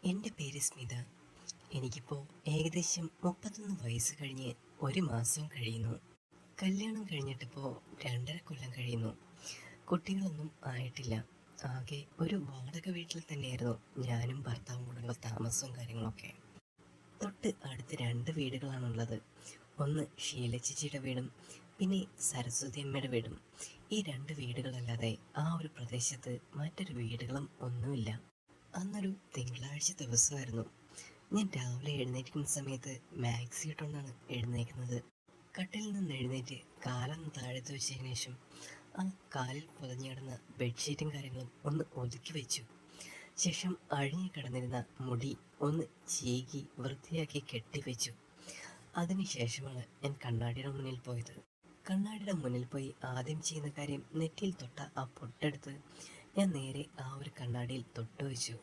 എൻ്റെ പേര് സ്മിത. എനിക്കിപ്പോൾ ഏകദേശം 31 വയസ്സ് കഴിഞ്ഞ് 1 മാസം കഴിയുന്നു. കല്യാണം കഴിഞ്ഞിട്ടിപ്പോൾ 2.5 കൊല്ലം കഴിയുന്നു. കുട്ടികളൊന്നും ആയിട്ടില്ല. ആകെ ഒരു വാടക വീട്ടിൽ തന്നെയായിരുന്നു ഞാനും ഭർത്താവും കൂടെയുള്ള താമസവും കാര്യങ്ങളൊക്കെ. തൊട്ട് അടുത്ത് 2 വീടുകളാണുള്ളത്. ഒന്ന് ഷീല ചേച്ചിയുടെ വീടും പിന്നെ സരസ്വതി അമ്മയുടെ വീടും. ഈ 2 വീടുകളല്ലാതെ ആ ഒരു പ്രദേശത്ത് മറ്റൊരു വീടുകളും ഒന്നുമില്ല. അന്നൊരു തിങ്കളാഴ്ച ദിവസമായിരുന്നു. ഞാൻ രാവിലെ എഴുന്നേൽക്കുന്ന സമയത്ത് മാക്സി ഇട്ടുകൊണ്ടാണ് എഴുന്നേൽക്കുന്നത്. കട്ടിലിൽ നിന്ന് എഴുന്നേറ്റ് കാലൊന്ന് താഴത്ത് വെച്ചതിന് ശേഷം ആ കാലിൽ പുതഞ്ഞു കിടന്ന ബെഡ്ഷീറ്റും കാര്യങ്ങളും ഒന്ന് ഒതുക്കി വെച്ചു. ശേഷം അഴിഞ്ഞു കിടന്നിരുന്ന മുടി ഒന്ന് ചീകി വൃത്തിയാക്കി കെട്ടിവെച്ചു. അതിനുശേഷമാണ് ഞാൻ കണ്ണാടിയുടെ മുന്നിൽ പോയത്. കണ്ണാടിയുടെ മുന്നിൽ പോയി ആദ്യം ചെയ്യുന്ന കാര്യം നെറ്റിയിൽ തൊട്ട ആ പൊട്ടെടുത്ത് ഞാൻ നേരെ ആ ഒരു കണ്ണാടിയിൽ തൊട്ടു വെച്ചു.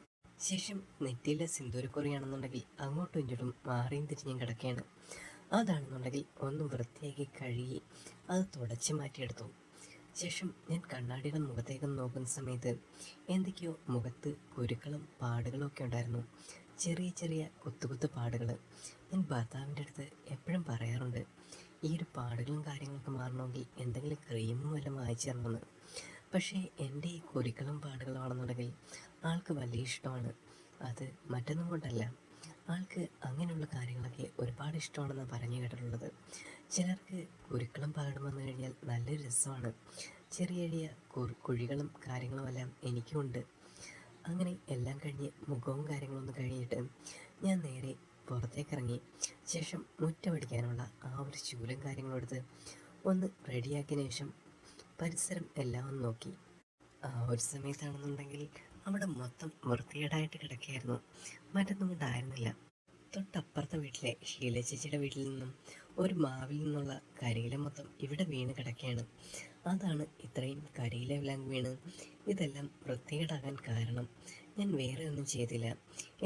ശേഷം നെറ്റിയിലെ സിന്ദൂരക്കുറിയാണെന്നുണ്ടെങ്കിൽ അങ്ങോട്ടും ഇങ്ങോട്ടും മാറിയും തിരിഞ്ഞും കിടക്കുകയാണ്. അതാണെന്നുണ്ടെങ്കിൽ ഒന്ന് വൃത്തിയാക്കി കഴുകി അത് തുടച്ച് മാറ്റിയെടുത്തു. ശേഷം ഞാൻ കണ്ണാടിയുടെ മുഖത്തേക്ക് നോക്കുന്ന സമയത്ത് എന്തൊക്കെയോ മുഖത്ത് കുരുക്കളും പാടുകളും ഒക്കെ ഉണ്ടായിരുന്നു. ചെറിയ ചെറിയ കുത്തു പാടുകൾ. ഞാൻ ഭർത്താവിൻ്റെ അടുത്ത് എപ്പോഴും പറയാറുണ്ട്, ഈ ഒരു പാടുകളും കാര്യങ്ങളൊക്കെ മാറണമെങ്കിൽ എന്തെങ്കിലും ക്രീമും വല്ലതും വാങ്ങിച്ചു തരണമെന്ന്. പക്ഷേ എൻ്റെ ഈ കുരുക്കളും പാടുകളും ആണെന്നുണ്ടെങ്കിൽ ആൾക്ക് വലിയ ഇഷ്ടമാണ്. അത് മറ്റൊന്നും കൊണ്ടല്ല, ആൾക്ക് അങ്ങനെയുള്ള കാര്യങ്ങളൊക്കെ ഒരുപാട് ഇഷ്ടമാണെന്നാണ് പറഞ്ഞു കേട്ടിട്ടുള്ളത്. ചിലർക്ക് കുരുക്കളും പാടും വന്നു കഴിഞ്ഞാൽ നല്ലൊരു രസമാണ്. ചെറിയ ചെറിയ കുഴികളും കാര്യങ്ങളുമെല്ലാം എനിക്കുമുണ്ട്. അങ്ങനെ എല്ലാം കഴിഞ്ഞ് മുഖവും കാര്യങ്ങളൊന്നും കഴിഞ്ഞിട്ട് ഞാൻ നേരെ പുറത്തേക്കിറങ്ങി. ശേഷം മുറ്റമടിക്കാനുള്ള ആ ഒരു ചൂലും കാര്യങ്ങളും എടുത്ത് ഒന്ന് റെഡിയാക്കിയ ശേഷം പരിസരം എല്ലാം ഒന്ന് നോക്കി. ആ ഒരു സമയത്താണെന്നുണ്ടെങ്കിൽ അവിടെ മൊത്തം വൃത്തികേടായിട്ട് കിടക്കുകയായിരുന്നു. മറ്റൊന്നും കൊണ്ടായിരുന്നില്ല. തൊട്ടപ്പുറത്തെ വീട്ടിലെ ഷീല ചേച്ചിയുടെ വീട്ടിൽ നിന്നും ഒരു മാവിൽ നിന്നുള്ള കരിയില മൊത്തം ഇവിടെ വീണ് കിടക്കുകയാണ്. അതാണ് ഇത്രയും കരിയിലെല്ലാം വീണ് ഇതെല്ലാം വൃത്തികേടാകാൻ കാരണം. ഞാൻ വേറെ ഒന്നും ചെയ്തില്ല.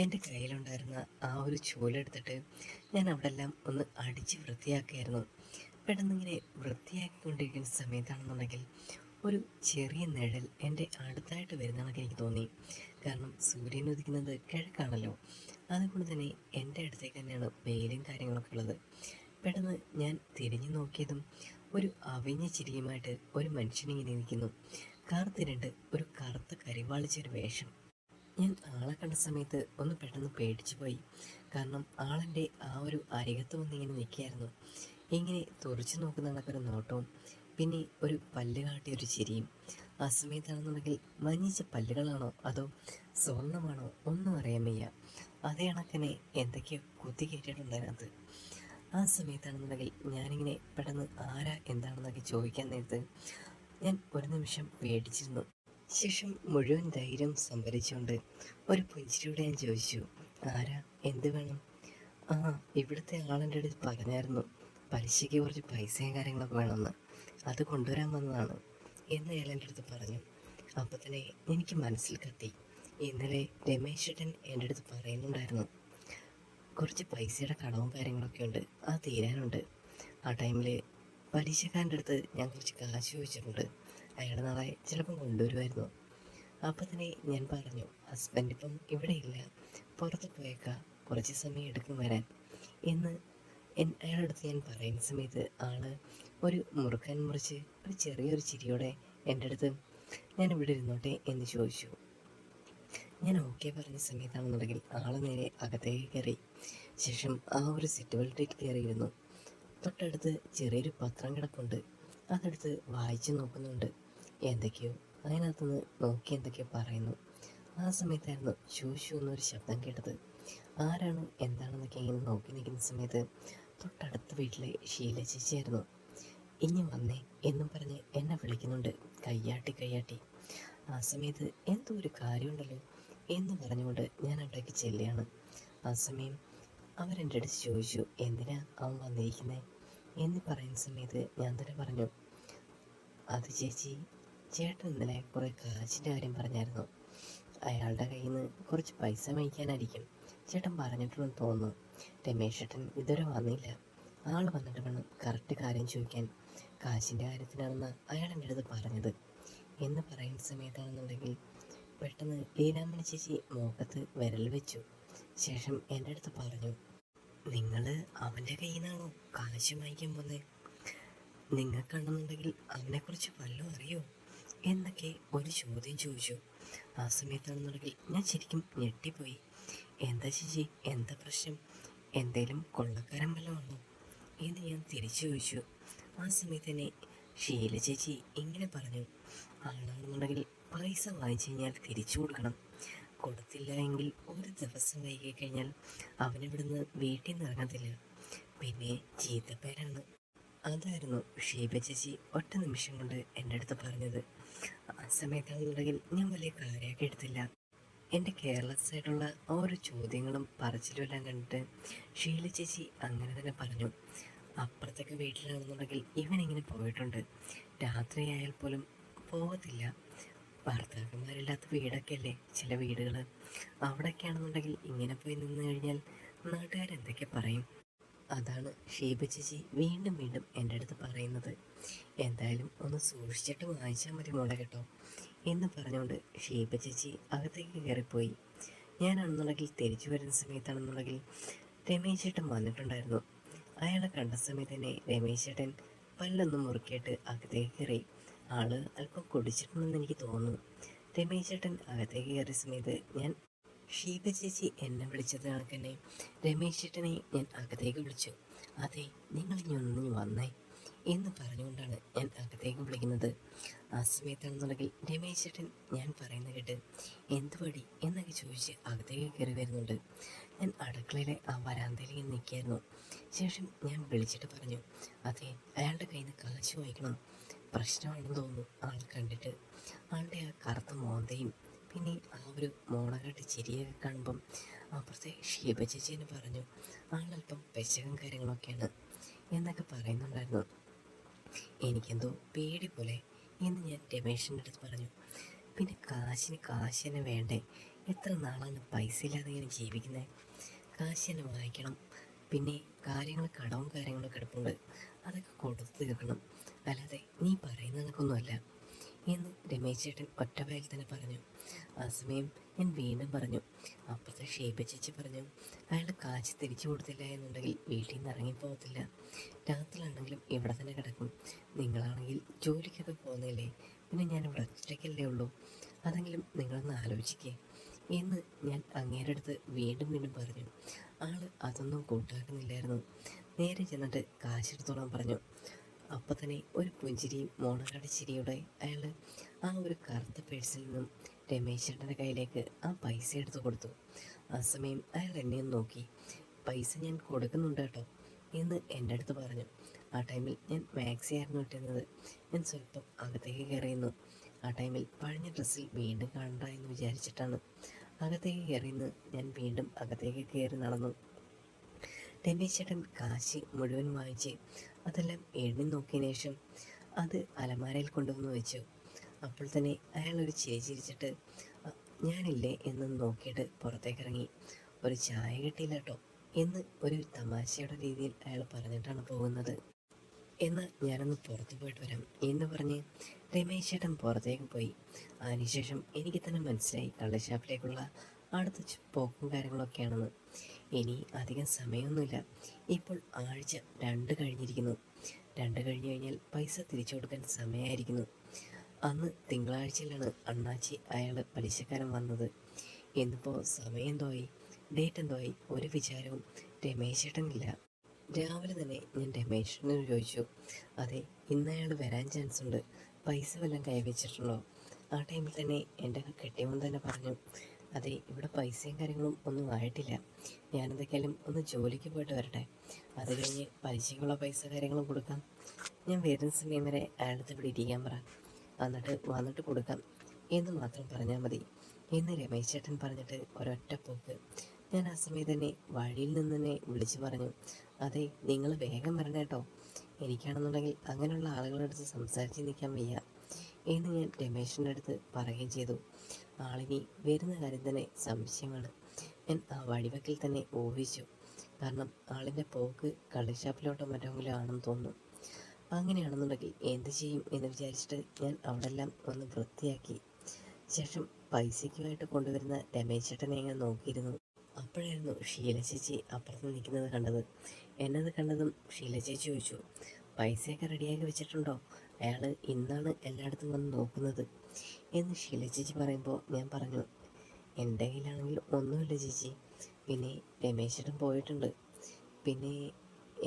എൻ്റെ കയ്യിലുണ്ടായിരുന്ന ആ ഒരു ചൂലെടുത്തിട്ട് ഞാൻ അവിടെ എല്ലാം ഒന്ന് അടിച്ച് വൃത്തിയാക്കിയായിരുന്നു. പെട്ടെന്നിങ്ങനെ വൃത്തിയാക്കിക്കൊണ്ടിരിക്കുന്ന സമയത്താണെന്നുണ്ടെങ്കിൽ ഒരു ചെറിയ നിഴൽ എൻ്റെ അടുത്തായിട്ട് വരുന്നതൊക്കെ എനിക്ക് തോന്നി. കാരണം സൂര്യൻ ഉദിക്കുന്നത് കിഴക്കാണല്ലോ. അതുകൊണ്ട് തന്നെ എൻ്റെ അടുത്തേക്ക് തന്നെയാണ് വെയിലും കാര്യങ്ങളൊക്കെ ഉള്ളത്. പെട്ടെന്ന് ഞാൻ തിരിഞ്ഞു നോക്കിയതും ഒരു അവിഞ്ഞ ചിരിയുമായിട്ട് ഒരു മനുഷ്യനിങ്ങനെ നിൽക്കുന്നു. കറുത്തിരണ്ട് ഒരു കറുത്ത കരിവാളിച്ചൊരു വേഷം. ഞാൻ ആളെ കണ്ട സമയത്ത് ഒന്ന് പെട്ടെന്ന് പേടിച്ചു പോയി. കാരണം ആളെൻ്റെ ആ ഒരു അരികത്ത് വന്നിങ്ങനെ നിൽക്കുകയായിരുന്നു. ഇങ്ങനെ തുറച്ചു നോക്കുന്ന കണക്കൊരു നോട്ടവും പിന്നെ ഒരു പല്ല് കാട്ടിയൊരു ചിരിയും. ആ സമയത്താണെന്നുണ്ടെങ്കിൽ മഞ്ഞിച്ച പല്ലുകളാണോ അതോ സ്വർണ്ണമാണോ ഒന്നും അറിയാൻ വയ്യ. അതേ കണക്കനെ എന്തൊക്കെയോ കുത്തി കയറ്റിയിട്ടുണ്ട് അതിനകത്ത്. ആ സമയത്താണെന്നുണ്ടെങ്കിൽ ഞാനിങ്ങനെ പെട്ടെന്ന് ആരാ എന്താണെന്നൊക്കെ ചോദിക്കാൻ നേരത്ത് ഞാൻ ഒരു നിമിഷം പേടിച്ചിരുന്നു. ശേഷം മുഴുവൻ ധൈര്യം സംഭരിച്ചുകൊണ്ട് ഒരു പുഞ്ചിരിയോടെ ഞാൻ ചോദിച്ചു, ആരാ, എന്ത് വേണം? ആ, ഇവിടുത്തെ ആളെൻ്റെ അടുത്ത് പറഞ്ഞായിരുന്നു പലിശയ്ക്ക് കുറച്ച് പൈസയും കാര്യങ്ങളൊക്കെ വേണമെന്ന്, അത് കൊണ്ടുവരാൻ വന്നതാണ് എന്ന് അയാൾ എൻ്റെ അടുത്ത് പറഞ്ഞു. അപ്പോൾ തന്നെ എനിക്ക് മനസ്സിൽ കത്തി, ഇന്നലെ രമേശ് ചേട്ടൻ എൻ്റെ അടുത്ത് പറയുന്നുണ്ടായിരുന്നു കുറച്ച് പൈസയുടെ കടവും കാര്യങ്ങളൊക്കെ ഉണ്ട്, അത് തീരാനുണ്ട്. ആ ടൈമിൽ പലിശക്കാരൻ്റെ അടുത്ത് ഞാൻ കുറച്ച് കാശ് ചോദിച്ചിട്ടുണ്ട്, അയാൾ നാളെ ചിലപ്പം കൊണ്ടുവരുമായിരുന്നു. അപ്പോൾ തന്നെ ഞാൻ പറഞ്ഞു, ഹസ്ബൻഡ് ഇപ്പം ഇവിടെ ഇല്ല, പുറത്ത് പോയേക്കാം, കുറച്ച് സമയം എടുക്കും വരാൻ എന്ന് അയാളുടെ അടുത്ത് ഞാൻ പറയുന്ന സമയത്ത് ആൾ ഒരു മുറുക്കാൻ മുറിച്ച് ഒരു ചെറിയൊരു ചിരിയോടെ എൻ്റെ അടുത്ത് ഞാൻ ഇവിടെ ഇരുന്നോട്ടെ എന്ന് ചോദിച്ചു. ഞാൻ ഓക്കെ പറഞ്ഞ സമയത്താണെന്നുണ്ടെങ്കിൽ ആൾ നേരെ അകത്തേക്ക് കയറി. ശേഷം ആ ഒരു സിറ്റ് ബെൽറ്റിൽ കയറിയിരുന്നു. തൊട്ടടുത്ത് ചെറിയൊരു പത്രം കിടപ്പുണ്ട്. അതെടുത്ത് വായിച്ച് നോക്കുന്നുണ്ട്. എന്തൊക്കെയോ അതിനകത്തുനിന്ന് നോക്കി എന്തൊക്കെയോ പറയുന്നു. ആ സമയത്തായിരുന്നു ശൂശു എന്നൊരു ശബ്ദം കേട്ടത്. ആരാണോ എന്താണെന്നൊക്കെ ഇങ്ങനെ നോക്കി നിൽക്കുന്ന സമയത്ത് തൊട്ടടുത്ത വീട്ടിലെ ഷീല ചേച്ചിയായിരുന്നു. ഇനി വന്നേ എന്നും പറഞ്ഞ് എന്നെ വിളിക്കുന്നുണ്ട്, കയ്യാട്ടി. ആ സമയത്ത് എന്തോ ഒരു കാര്യമുണ്ടല്ലോ എന്ന് പറഞ്ഞുകൊണ്ട് ഞാൻ അവിടേക്ക് ചെല്ലുകയാണ്. ആ സമയം അവരെൻ്റെ അടുത്ത് ചോദിച്ചു, എന്തിനാ അവൻ വന്നിരിക്കുന്നത് എന്ന് പറയുന്ന സമയത്ത് ഞാൻ തന്നെ പറഞ്ഞു, അത് ചേച്ചി, ചേട്ടൻ ഇന്നലെ കുറേ കാശിൻ്റെ കാര്യം പറഞ്ഞായിരുന്നു, അയാളുടെ കയ്യിൽ നിന്ന് കുറച്ച് പൈസ മേടിക്കാനായിരിക്കും ചേട്ടൻ പറഞ്ഞിട്ടുണ്ടെന്ന് തോന്നുന്നു. രമേശ് ചേട്ടൻ ഇതുവരെ വന്നില്ല, ആൾ വന്നിട്ട് വേണം കറക്റ്റ് കാര്യം ചോദിക്കാൻ, കാശിൻ്റെ കാര്യത്തിനാണെന്ന് അയാൾ എൻ്റെ അടുത്ത് പറഞ്ഞത് എന്ന് പറയുന്ന സമയത്താണെന്നുണ്ടെങ്കിൽ പെട്ടെന്ന് ലീലാമണി ചേച്ചി മുഖത്ത് വിരൽ വെച്ചു. ശേഷം എൻ്റെ അടുത്ത് പറഞ്ഞു, നിങ്ങൾ അവൻ്റെ കയ്യിൽ നിന്നാണോ കാശ് വാങ്ങിക്കാൻ പോകുന്നത്? നിങ്ങൾക്കാണെന്നുണ്ടെങ്കിൽ അവനെക്കുറിച്ച് വല്ലതും അറിയോ എന്നൊക്കെ ഒരു ചോദ്യം ചോദിച്ചു. ആ സമയത്താണെന്നുണ്ടെങ്കിൽ ഞാൻ ശരിക്കും ഞെട്ടിപ്പോയി. എന്താ ചേച്ചി, എന്താ പ്രശ്നം? എന്തേലും കൊള്ളക്കാരൻ വല്ലതും ആണോ എന്ന് ഞാൻ തിരിച്ചു ചോദിച്ചു. ആ സമയത്ത് തന്നെ ഷീല ചേച്ചി ഇങ്ങനെ പറഞ്ഞു, ആളാണെന്നുണ്ടെങ്കിൽ പൈസ വാങ്ങിച്ചു കഴിഞ്ഞാൽ തിരിച്ചു കൊടുക്കണം. കൊടുത്തില്ല എങ്കിൽ ഒരു ദിവസം വൈകി കഴിഞ്ഞാൽ അവനിവിടുന്ന് വീട്ടിൽ നിന്ന് ഇറങ്ങത്തില്ല. പിന്നെ ചീത്തപ്പേരാണ്. അതായിരുന്നു ഷീബ ചേച്ചി ഒറ്റ നിമിഷം കൊണ്ട് എൻ്റെ അടുത്ത് പറഞ്ഞത്. ആ സമയത്താണെന്നുണ്ടെങ്കിൽ ഞാൻ വലിയ കാര്യമാക്കി എടുത്തില്ല. എൻ്റെ കെയർലെസ് ആയിട്ടുള്ള ഓരോ ചോദ്യങ്ങളും പറച്ചിലും എല്ലാം കണ്ടിട്ട് ഷീല ചേച്ചി അങ്ങനെ തന്നെ പറഞ്ഞു, അപ്പുറത്തൊക്കെ വീട്ടിലാണെന്നുണ്ടെങ്കിൽ ഇവനിങ്ങനെ പോയിട്ടുണ്ട്. രാത്രിയായാൽ പോലും പോകത്തില്ല. ഭർത്താക്കന്മാരില്ലാത്ത വീടൊക്കെ അല്ലേ ചില വീടുകൾ, അവിടെയൊക്കെയാണെന്നുണ്ടെങ്കിൽ ഇങ്ങനെ പോയി നിന്ന് കഴിഞ്ഞാൽ നാട്ടുകാരെന്തൊക്കെ പറയും. അതാണ് ഷീബ ചേച്ചി വീണ്ടും വീണ്ടും എൻ്റെ അടുത്ത് പറയുന്നത്. എന്തായാലും ഒന്ന് സൂക്ഷിച്ചിട്ട് വാങ്ങിച്ചാൽ മതി മോളെ കേട്ടോ എന്ന് പറഞ്ഞുകൊണ്ട് ഷീബ ചേച്ചി അകത്തേക്ക് കയറിപ്പോയി. ഞാനാണെന്നുണ്ടെങ്കിൽ തിരിച്ചു വരുന്ന സമയത്താണെന്നുണ്ടെങ്കിൽ രമേശ് ചേട്ടൻ വന്നിട്ടുണ്ടായിരുന്നു. അയാളെ കണ്ട സമയത്ത് തന്നെ രമേശ് ചേട്ടൻ പല്ലൊന്നും മുറുക്കിയിട്ട് അകത്തേക്ക് കയറി. ആള് അല്പം കുടിച്ചിട്ടുണ്ടെന്ന് എനിക്ക് തോന്നുന്നു. രമേശ് ചേട്ടൻ അകത്തേക്ക് കയറിയ സമയത്ത് ഞാൻ ഷീബ ചേച്ചി എന്നെ വിളിച്ചത് കണക്ക് തന്നെ രമേശ് ചേട്ടനെ ഞാൻ അകത്തേക്ക് വിളിച്ചു. അതെ, നിങ്ങൾ ഇനി ഒന്ന് വന്നേ എന്ന് പറഞ്ഞുകൊണ്ടാണ് ഞാൻ അകത്തേക്ക് വിളിക്കുന്നത്. ആ സമയത്താണെന്നുണ്ടെങ്കിൽ രമേശ് ചേട്ടൻ ഞാൻ പറയുന്നത് കേട്ട് എന്ത് പടി എന്നൊക്കെ ചോദിച്ച് അകത്തേക്ക് കയറി വരുന്നുണ്ട്. ഞാൻ അടുക്കളയിലെ ആ വരാന്തയിലേക്ക് നിൽക്കായിരുന്നു. ശേഷം ഞാൻ വിളിച്ചിട്ട് പറഞ്ഞു, അതെ, അയാളുടെ കയ്യിൽ നിന്ന് കാശ് വാങ്ങിക്കണം. പ്രശ്നമാണെന്ന് തോന്നുന്നു ആൾ കണ്ടിട്ട്. ആളുടെ ആ കറുത്ത മോന്തയും പിന്നെ ആ ഒരു മോണകാട്ടി ചിരിയൊക്കെ കാണുമ്പം അപ്പുറത്തെ ഷീബ ചേച്ചീനെ പറഞ്ഞു, ആളല്പം പെശകും കാര്യങ്ങളൊക്കെയാണ് എന്നൊക്കെ പറയുന്നുണ്ടായിരുന്നു. എനിക്കെന്തോ പേടി പോലെ എന്ന് ഞാൻ രമേശിൻ്റെ അടുത്ത് പറഞ്ഞു. പിന്നെ കാശിന് കാശ് തന്നെ വേണ്ടേ? എത്ര നാളാണ് പൈസ ഇല്ലാതെ ഇങ്ങനെ ജീവിക്കുന്നത്? കാശ് തന്നെ വാങ്ങിക്കണം. പിന്നെ കടവും കാര്യങ്ങളും കിടപ്പുണ്ട്, അതൊക്കെ കൊടുത്തു തീർക്കണം. അല്ലാതെ നീ പറയുന്ന കണക്കൊന്നുമല്ല എന്ന് രമേശ് ചേട്ടൻ ഒറ്റവായിൽ തന്നെ പറഞ്ഞു. ആ സമയം ഞാൻ വീണ്ടും പറഞ്ഞു. അപ്പോഴത്തെ ഷീബ ചേച്ചി പറഞ്ഞു, അയാളുടെ കാശ് തിരിച്ചു കൊടുത്തില്ല എന്നുണ്ടെങ്കിൽ വീട്ടിൽ നിന്ന് ഇറങ്ങിപ്പോകത്തില്ല. രാത്രിയാണെങ്കിലും ഇവിടെ തന്നെ കിടക്കും. നിങ്ങളാണെങ്കിൽ ജോലിക്കൊക്കെ പോകുന്നില്ലേ, പിന്നെ ഞാൻ ഇവിടെ ഒറ്റയ്ക്കല്ലേ ഉള്ളൂ. അതെങ്കിലും നിങ്ങളൊന്ന് ആലോചിക്കേ എന്ന് ഞാൻ അങ്ങേരുടെ അടുത്ത് വീണ്ടും വീണ്ടും പറഞ്ഞു. ആള് അതൊന്നും കൂട്ടാക്കുന്നില്ലായിരുന്നു. നേരെ ചെന്നിട്ട് കാശെടുത്തോളാൻ പറഞ്ഞു. അപ്പം തന്നെ ഒരു പുഞ്ചിരിയും മോണകാട് ചിരിയോടെ അയാൾ ആ ഒരു കറുത്ത പേഴ്സിൽ നിന്നും രമേശ് ചേട്ടൻ്റെ കയ്യിലേക്ക് ആ പൈസ എടുത്ത് കൊടുത്തു. ആ സമയം അയാൾ എന്നെയും നോക്കി. പൈസ ഞാൻ കൊടുക്കുന്നുണ്ട് കേട്ടോ എന്ന് എൻ്റെ അടുത്ത് പറഞ്ഞു. ആ ടൈമിൽ ഞാൻ മാക്സി ആയിരുന്നു ഇട്ടിരുന്നത്. ഞാൻ സ്വല്പം അകത്തേക്ക് കയറിയുന്നു. ആ ടൈമിൽ പഴഞ്ഞ ഡ്രസ്സിൽ വീണ്ടും കാണണ്ട എന്ന് വിചാരിച്ചിട്ടാണ് അകത്തേക്ക് കയറിയെന്ന് ഞാൻ വീണ്ടും അകത്തേക്ക് കയറി നടന്നു. രമേശ് ചേട്ടൻ കാശ് മുഴുവൻ വാങ്ങിച്ച് അതെല്ലാം എണ്ണി നോക്കിയതിന് ശേഷം അത് അലമാരയിൽ കൊണ്ടുവന്ന് വെച്ചു. അപ്പോൾ തന്നെ അയാൾ ഒരു ചിരി ചിരിച്ചിട്ട് ഞാനില്ലേ എന്ന് നോക്കിയിട്ട് പുറത്തേക്ക് ഇറങ്ങി. ഒരു ചായ കിട്ടിയില്ല കേട്ടോ എന്ന് ഒരു തമാശയുടെ രീതിയിൽ അയാൾ പറഞ്ഞിട്ടാണ് പോകുന്നത്. എന്നാൽ ഞാനൊന്ന് പുറത്ത് പോയിട്ട് വരാം എന്ന് പറഞ്ഞ് രമേശ് ചേട്ടൻ പുറത്തേക്ക് പോയി. അതിനുശേഷം എനിക്ക് തന്നെ മനസ്സിലായി കള്ളുഷാപ്പിലേക്കുള്ള അടുത്ത പോക്കും കാര്യങ്ങളൊക്കെയാണെന്ന്. ഇനി അധികം സമയമൊന്നുമില്ല. ഇപ്പോൾ ആഴ്ച 2 കഴിഞ്ഞിരിക്കുന്നു. 2 കഴിഞ്ഞ് കഴിഞ്ഞാൽ പൈസ തിരിച്ചു കൊടുക്കാൻ സമയമായിരിക്കുന്നു. അന്ന് തിങ്കളാഴ്ചയിലാണ് അണ്ണാച്ചി പലിശക്കാരൻ വന്നത്. എന്നിപ്പോൾ സമയം എന്തോയി, ഡേറ്റ് എന്തോയി, ഒരു വിചാരവും രമേശ് ചേട്ടനില്ല. രാവിലെ തന്നെ ഞാൻ രമേശിനോട് ചോദിച്ചു, അതെ, ഇന്ന് അയാൾ വരാൻ ചാൻസ് ഉണ്ട്, പൈസ വല്ലതും കൈവച്ചിട്ടുണ്ടോ? ആ ടൈമിൽ തന്നെ എൻ്റെ കെട്ടിയവൻ തന്നെ പറഞ്ഞു, അതെ, ഇവിടെ പൈസയും കാര്യങ്ങളും ഒന്നും ആയിട്ടില്ല. ഞാനെന്തൊക്കെയാലും ഒന്ന് ജോലിക്ക് പോയിട്ട് വരട്ടെ, അത് കഴിഞ്ഞ് പലിശയ്ക്കുള്ള പൈസ കാര്യങ്ങളും കൊടുക്കാം. ഞാൻ വരുന്ന സമയം വരെ അയാളടുത്ത് ഇവിടെ ഇരിക്കാൻ പറ, എന്നിട്ട് വന്നിട്ട് കൊടുക്കാം എന്ന് മാത്രം പറഞ്ഞാൽ മതി എന്ന് രമേശ് ചേട്ടൻ പറഞ്ഞിട്ട് ഒരൊറ്റ പോക്ക്. ഞാൻ ആ സമയത്ത് തന്നെ വഴിയിൽ നിന്ന് തന്നെ വിളിച്ചു പറഞ്ഞു, അതെ, നിങ്ങൾ വേഗം വരണം കേട്ടോ, എനിക്കാണെന്നുണ്ടെങ്കിൽ അങ്ങനെയുള്ള ആളുകളുടെ അടുത്ത് സംസാരിച്ച് നിൽക്കാൻ വയ്യ എന്ന് ഞാൻ രമേശിൻ്റെ അടുത്ത് പറയുകയും ചെയ്തു. ആളിനി വരുന്ന കാര്യം തന്നെ സംശയമാണ്. ഞാൻ ആ വഴിവെക്കിൽ തന്നെ ഊഹിച്ചു. കാരണം ആളിൻ്റെ പോക്ക് കള്ളുഷാപ്പിലോട്ടോ മറ്റെങ്കിലും ആണെന്ന് തോന്നുന്നു. അങ്ങനെയാണെന്നുണ്ടെങ്കിൽ എന്ത് ചെയ്യും എന്ന് വിചാരിച്ചിട്ട് ഞാൻ അവിടെല്ലാം ഒന്ന് വൃത്തിയാക്കി. ശേഷം പൈസയ്ക്കുമായിട്ട് കൊണ്ടുവരുന്ന രമേശ് ചേട്ടനെ ഞാൻ നോക്കിയിരുന്നു. അപ്പോഴായിരുന്നു ഷീല ചേച്ചി അപ്പുറത്ത് നിൽക്കുന്നത് കണ്ടത്. എന്നത് കണ്ടതും ഷീല ചേച്ചി ചോദിച്ചു, പൈസയൊക്കെ റെഡിയാക്കി വെച്ചിട്ടുണ്ടോ? അയാൾ ഇന്നാണ് എല്ലായിടത്തും വന്ന് നോക്കുന്നത് എന്ന് ഷീല ചേച്ചി പറയുമ്പോൾ ഞാൻ പറഞ്ഞു, എൻ്റെ കയ്യിലാണെങ്കിൽ ഒന്നുമില്ല ചേച്ചി. പിന്നെ രമേശേട്ടൻ പോയിട്ടുണ്ട്. പിന്നെ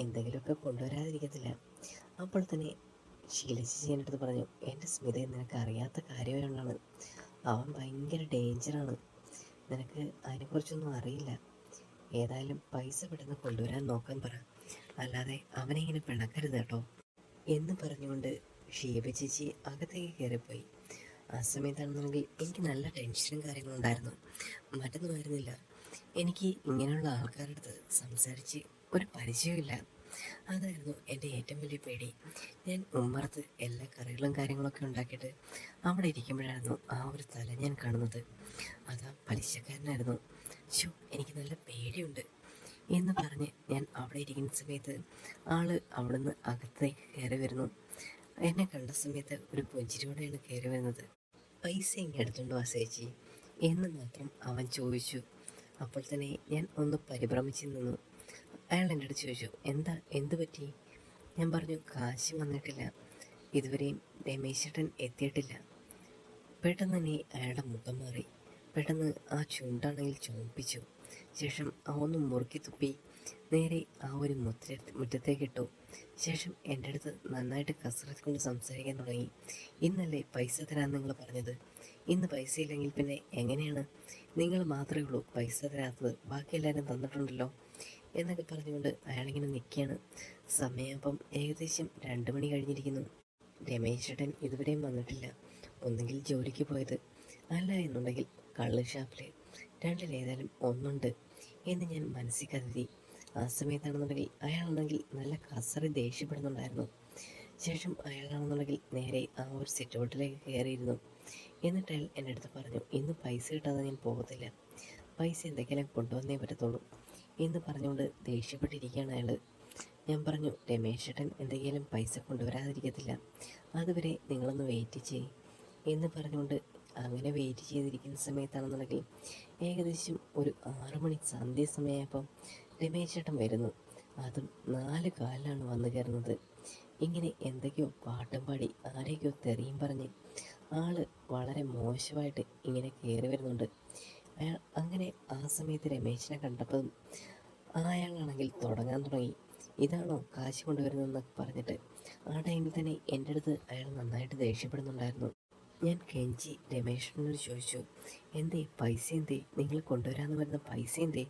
എന്തെങ്കിലുമൊക്കെ കൊണ്ടുവരാതിരിക്കത്തില്ല. അപ്പോൾ തന്നെ ഷീല ചേച്ചി എൻ്റെ അടുത്ത് പറഞ്ഞു, എൻ്റെ സ്മിത നിനക്ക് അറിയാത്ത കാര്യമായതുകൊണ്ടാണ്. അവൻ ഭയങ്കര ഡേഞ്ചറാണ്. നിനക്ക് അതിനെക്കുറിച്ചൊന്നും അറിയില്ല. ഏതായാലും പൈസ പെട്ടെന്ന് കൊണ്ടുവരാൻ നോക്കാൻ പറ, അല്ലാതെ അവനെ ഇങ്ങനെ പിണക്കരുത് കേട്ടോ എന്ന് പറഞ്ഞുകൊണ്ട് ഷീബ ചേച്ചി അകത്തേക്ക് കയറിപ്പോയി. ആ സമയത്താണെന്നുണ്ടെങ്കിൽ എനിക്ക് നല്ല ടെൻഷനും കാര്യങ്ങളും ഉണ്ടായിരുന്നു. മറ്റൊന്നുമായിരുന്നില്ല, എനിക്ക് ഇങ്ങനെയുള്ള ആൾക്കാരുടെ അടുത്ത് സംസാരിച്ച് ഒരു പരിചയമില്ല. അതായിരുന്നു എൻ്റെ ഏറ്റവും വലിയ പേടി. ഞാൻ ഉമ്മറത്ത് എല്ലാ കറികളും കാര്യങ്ങളൊക്കെ ഉണ്ടാക്കിയിട്ട് അവിടെ ഇരിക്കുമ്പോഴായിരുന്നു ആ ഒരു തല ഞാൻ കാണുന്നത്. അതാ പലിശക്കാരനായിരുന്നു. ശോ, എനിക്ക് നല്ല പേടിയുണ്ട് എന്ന് പറഞ്ഞ് ഞാൻ അവിടെ ഇരിക്കുന്ന സമയത്ത് ആള് അവിടുന്ന് അകത്തേക്ക് കയറി വരുന്നു. എന്നെ കണ്ട സമയത്ത് ഒരു പുഞ്ചിരിയോടെയാണ് കയറി വരുന്നത്. പൈസ ഇങ്ങനെ എടുത്തുകൊണ്ട് വാ ചേച്ചി എന്ന് മാത്രം അവൻ ചോദിച്ചു. അപ്പോൾ തന്നെ ഞാൻ ഒന്ന് പരിഭ്രമിച്ച് നിന്നു. അയാൾ എൻ്റെ അടുത്ത് ചോദിച്ചു, എന്ത് പറ്റി? ഞാൻ പറഞ്ഞു, കാശ് വന്നിട്ടില്ല, ഇതുവരെയും രമേശേട്ടൻ എത്തിയിട്ടില്ല. പെട്ടെന്ന് തന്നെ അയാളുടെ മുഖം മാറി. പെട്ടെന്ന് ആ ചുണ്ടാണെങ്കിൽ ചുമപ്പിച്ചു. ശേഷം ഒന്ന് മുറുക്കി തുപ്പി നേരെ ആ ഒരു മുറ്റത്തേക്ക് ഇട്ടു. ശേഷം എൻ്റെ അടുത്ത് നന്നായിട്ട് കസരത്ത് കൊണ്ട് സംസാരിക്കാൻ തുടങ്ങി. ഇന്നല്ലേ പൈസ തരാൻ നിങ്ങൾ പറഞ്ഞത്? ഇന്ന് പൈസ ഇല്ലെങ്കിൽ പിന്നെ എങ്ങനെയാണ്? നിങ്ങൾ മാത്രമേ ഉള്ളൂ പൈസ തരാത്തത്, ബാക്കി എല്ലാവരും തന്നിട്ടുണ്ടല്ലോ എന്നൊക്കെ പറഞ്ഞുകൊണ്ട് അയാളിങ്ങനെ നിൽക്കുകയാണ്. സമയം അപ്പം ഏകദേശം 2 മണി കഴിഞ്ഞിരിക്കുന്നു. രമേശേട്ടൻ ഇതുവരെയും വന്നിട്ടില്ല. ഒന്നുകിൽ ജോലിക്ക് പോയത്, അല്ല എന്നുണ്ടെങ്കിൽ കള്ള് ഷാപ്പിൽ, രണ്ടിലേതായാലും ഒന്നുണ്ട് എന്ന് ഞാൻ മനസ്സിൽ കരുതി. ആ സമയത്താണെന്നുണ്ടെങ്കിൽ അയാളാണെങ്കിൽ നല്ല കസറി ദേഷ്യപ്പെടുന്നുണ്ടായിരുന്നു. ശേഷം അയാളാണെന്നുണ്ടെങ്കിൽ നേരെ ആ ഒരു സിറ്റ് ഔട്ടിലേക്ക് കയറിയിരുന്നു. എന്നിട്ട് അയാൾ എൻ്റെ അടുത്ത് പറഞ്ഞു, ഇന്ന് പൈസ കിട്ടാതെ ഞാൻ പോകത്തില്ല, പൈസ എന്തെങ്കിലും കൊണ്ടുവന്നേ പറ്റത്തുള്ളൂ എന്ന് പറഞ്ഞുകൊണ്ട് ദേഷ്യപ്പെട്ടിരിക്കുകയാണ് അയാൾ. ഞാൻ പറഞ്ഞു, രമേശേട്ടൻ എന്തെങ്കിലും പൈസ കൊണ്ടുവരാതിരിക്കത്തില്ല, അതുവരെ നിങ്ങളൊന്ന് വെയിറ്റ് ചെയ്യ് എന്ന് പറഞ്ഞുകൊണ്ട് അങ്ങനെ വെയിറ്റ് ചെയ്തിരിക്കുന്ന സമയത്താണെന്നുണ്ടെങ്കിൽ ഏകദേശം ഒരു 6 മണി സന്ധ്യ സമയമായപ്പം രമേശേട്ടൻ വരുന്നു. അതും 4 കാലിലാണ് വന്നു കയറുന്നത്. ഇങ്ങനെ എന്തൊക്കെയോ പാട്ടും പാടി ആരെയൊക്കെയോ തെറിയും പറഞ്ഞ് ആള് വളരെ മോശമായിട്ട് ഇങ്ങനെ കയറി വരുന്നുണ്ട്. അയാൾ അങ്ങനെ ആ സമയത്ത് രമേശിനെ കണ്ടപ്പോൾ അയാളാണെങ്കിൽ തുടങ്ങാൻ തുടങ്ങി, ഇതാണോ കാശ് കൊണ്ടുവരുന്നതെന്നൊക്കെ പറഞ്ഞിട്ട്. ആ ടൈമിൽ തന്നെ എൻ്റെ അടുത്ത് അയാൾ നന്നായിട്ട് ദേഷ്യപ്പെടുന്നുണ്ടായിരുന്നു. ഞാൻ കെഞ്ചി രമേശനോട് ചോദിച്ചു, എന്തേ പൈസ എന്തേ? നിങ്ങൾ കൊണ്ടുവരാമെന്ന് വരുന്ന പൈസ എന്തേ?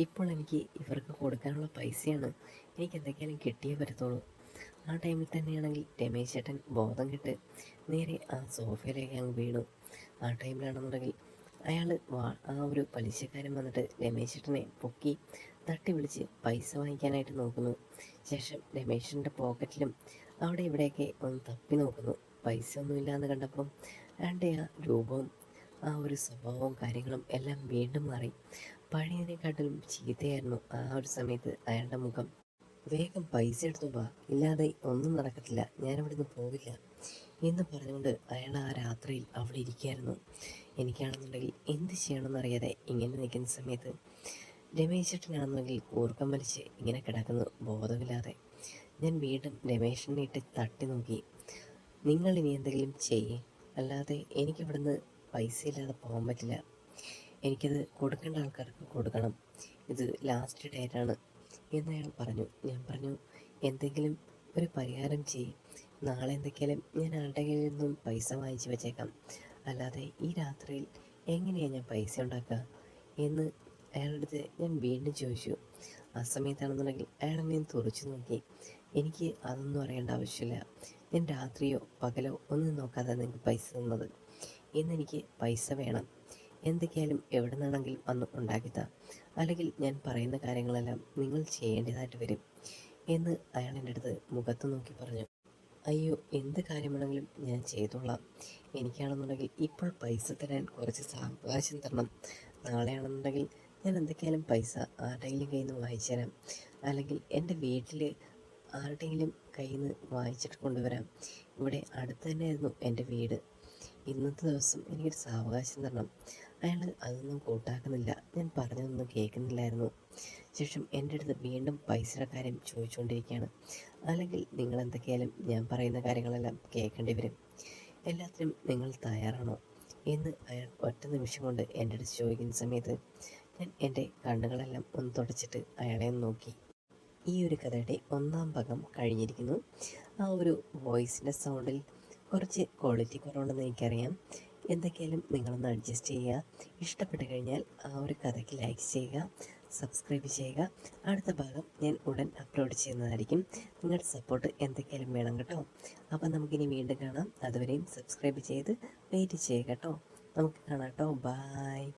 ഇപ്പോൾ എനിക്ക് ഇവർക്ക് കൊടുക്കാനുള്ള പൈസയാണ്, എനിക്ക് എന്തൊക്കെയാലും കിട്ടിയേ പറ്റത്തുള്ളൂ. ആ ടൈമിൽ തന്നെയാണെങ്കിൽ രമേശ് ചേട്ടൻ ബോധം കെട്ട് നേരെ ആ സോഫയിലേക്ക് അങ്ങ് വീണു. ആ ടൈമിലാണെന്നുണ്ടെങ്കിൽ അയാൾ ആ ഒരു പലിശക്കാരൻ വന്നിട്ട് രമേശ് ചേട്ടനെ പൊക്കി തട്ടി വിളിച്ച് പൈസ വാങ്ങിക്കാനായിട്ട് നോക്കുന്നു. ശേഷം രമേശിൻ്റെ പോക്കറ്റിലും അവിടെ ഇവിടെയൊക്കെ ഒന്ന് തപ്പി നോക്കുന്നു. പൈസ ഒന്നുമില്ലാന്ന് കണ്ടപ്പം അയാളുടെ ആ രൂപവും ആ ഒരു സ്വഭാവവും കാര്യങ്ങളും എല്ലാം വീണ്ടും മാറി. പഴയതിനെക്കാട്ടിലും ചീത്തയായിരുന്നു ആ ഒരു സമയത്ത് അയാളുടെ മുഖം. വേഗം പൈസ എടുത്തു വാ, ഇല്ലാതെ ഒന്നും നടക്കത്തില്ല, ഞാനിവിടുന്ന് പോവില്ല എന്ന് പറഞ്ഞുകൊണ്ട് അയാൾ ആ രാത്രിയിൽ അവിടെ ഇരിക്കുകയായിരുന്നു. എനിക്കാണെന്നുണ്ടെങ്കിൽ എന്ത് ചെയ്യണമെന്നറിയാതെ ഇങ്ങനെ നിൽക്കുന്ന സമയത്ത് രമേശേട്ടനാണെന്നുണ്ടെങ്കിൽ കൂർക്കം വലിച്ച് ഇങ്ങനെ കിടക്കുന്നു ബോധമില്ലാതെ. ഞാൻ വീണ്ടും രമേശനെ ഇട്ട് തട്ടി നോക്കി. നിങ്ങൾ ഇനി എന്തെങ്കിലും ചെയ്യേ, അല്ലാതെ എനിക്കിവിടുന്ന് പൈസ ഇല്ലാതെ പോകാൻ പറ്റില്ല, എനിക്കത് കൊടുക്കേണ്ട ആൾക്കാർക്ക് കൊടുക്കണം, ഇത് ലാസ്റ്റ് ഡേറ്റാണ് എന്നയാൾ പറഞ്ഞു. ഞാൻ പറഞ്ഞു, എന്തെങ്കിലും ഒരു പരിഹാരം ചെയ്യും, നാളെ എന്തൊക്കെയാലും ഞാൻ ആളുടെ കയ്യിൽ നിന്നും പൈസ വാങ്ങിച്ച് വെച്ചേക്കാം, അല്ലാതെ ഈ രാത്രിയിൽ എങ്ങനെയാണ് ഞാൻ പൈസ ഉണ്ടാക്കുക എന്ന് അയാളുടെ അടുത്ത് ഞാൻ വീണ്ടും ചോദിച്ചു. ആ സമയത്താണെന്നുണ്ടെങ്കിൽ അയാളെന്നെ തുറച്ചു നോക്കി. എനിക്ക് അതൊന്നും അറിയേണ്ട ആവശ്യമില്ല, ഞാൻ രാത്രിയോ പകലോ ഒന്നും നോക്കാതെ നിങ്ങൾക്ക് പൈസ തന്നത്, ഇന്നെനിക്ക് പൈസ വേണം, എന്തൊക്കെയാലും എവിടെ നിന്നാണെങ്കിലും അന്ന് ഉണ്ടാക്കിത്താ, അല്ലെങ്കിൽ ഞാൻ പറയുന്ന കാര്യങ്ങളെല്ലാം നിങ്ങൾ ചെയ്യേണ്ടതായിട്ട് വരും എന്ന് അയാൾ എൻ്റെ അടുത്ത് മുഖത്ത് നോക്കി പറഞ്ഞു. അയ്യോ, എന്ത് കാര്യമാണെങ്കിലും ഞാൻ ചെയ്തോളാം, എനിക്കാണെന്നുണ്ടെങ്കിൽ ഇപ്പോൾ പൈസ തരാൻ കുറച്ച് സാവകാശം തരണം, നാളെയാണെന്നുണ്ടെങ്കിൽ ഞാൻ എന്തൊക്കെയാലും പൈസ ആരുടെയെങ്കിലും കയ്യിൽ നിന്ന് വാങ്ങിച്ചു തരാം, അല്ലെങ്കിൽ എൻ്റെ വീട്ടിൽ ആരുടെയെങ്കിലും കയ്യിൽ നിന്ന് വാങ്ങിച്ചിട്ട് കൊണ്ടുവരാം, ഇവിടെ അടുത്ത് തന്നെയായിരുന്നു എൻ്റെ വീട്, ഇന്നത്തെ ദിവസം എനിക്കൊരു സാവകാശം തരണം, അയാൾ അതൊന്നും കൂട്ടാക്കുന്നില്ല. ഞാൻ പറഞ്ഞതൊന്നും കേൾക്കുന്നില്ലായിരുന്നു. ശേഷം എൻ്റെ അടുത്ത് വീണ്ടും പൈസയുടെ കാര്യം ചോദിച്ചുകൊണ്ടിരിക്കുകയാണ്. അല്ലെങ്കിൽ നിങ്ങൾ എന്തൊക്കെയായാലും ഞാൻ പറയുന്ന കാര്യങ്ങളെല്ലാം കേൾക്കേണ്ടി വരും. എല്ലാത്തിനും നിങ്ങൾ തയ്യാറാണോ എന്ന് അയാൾ ഒറ്റ നിമിഷം കൊണ്ട് എൻ്റെ അടുത്ത് ചോദിക്കുന്ന സമയത്ത് ഞാൻ എൻ്റെ കണ്ണുകളെല്ലാം ഒന്ന് തുടച്ചിട്ട് അയാളെ ഒന്ന് നോക്കി. ഈ ഒരു കഥയുടെ ഒന്നാം ഭാഗം കഴിഞ്ഞിരിക്കുന്നു. ആ ഒരു വോയിസിൻ്റെ സൗണ്ടിൽ കുറച്ച് ക്വാളിറ്റി കുറവുണ്ടെന്ന് എനിക്കറിയാം. എന്തൊക്കെയായാലും നിങ്ങളൊന്ന് അഡ്ജസ്റ്റ് ചെയ്യുക. ഇഷ്ടപ്പെട്ട് കഴിഞ്ഞാൽ ആ ഒരു കഥയ്ക്ക് ലൈക്ക് ചെയ്യുക, സബ്സ്ക്രൈബ് ചെയ്യുക. അടുത്ത ഭാഗം ഞാൻ ഉടൻ അപ്ലോഡ് ചെയ്യുന്നതായിരിക്കും. നിങ്ങളുടെ സപ്പോർട്ട് എന്തൊക്കെയായാലും വേണം കേട്ടോ. അപ്പം നമുക്കിനി വീണ്ടും കാണാം. അതുവരെയും സബ്സ്ക്രൈബ് ചെയ്ത് വെയിറ്റ് ചെയ്യുക കേട്ടോ. നമുക്ക് കാണാം കേട്ടോ. ബായ്.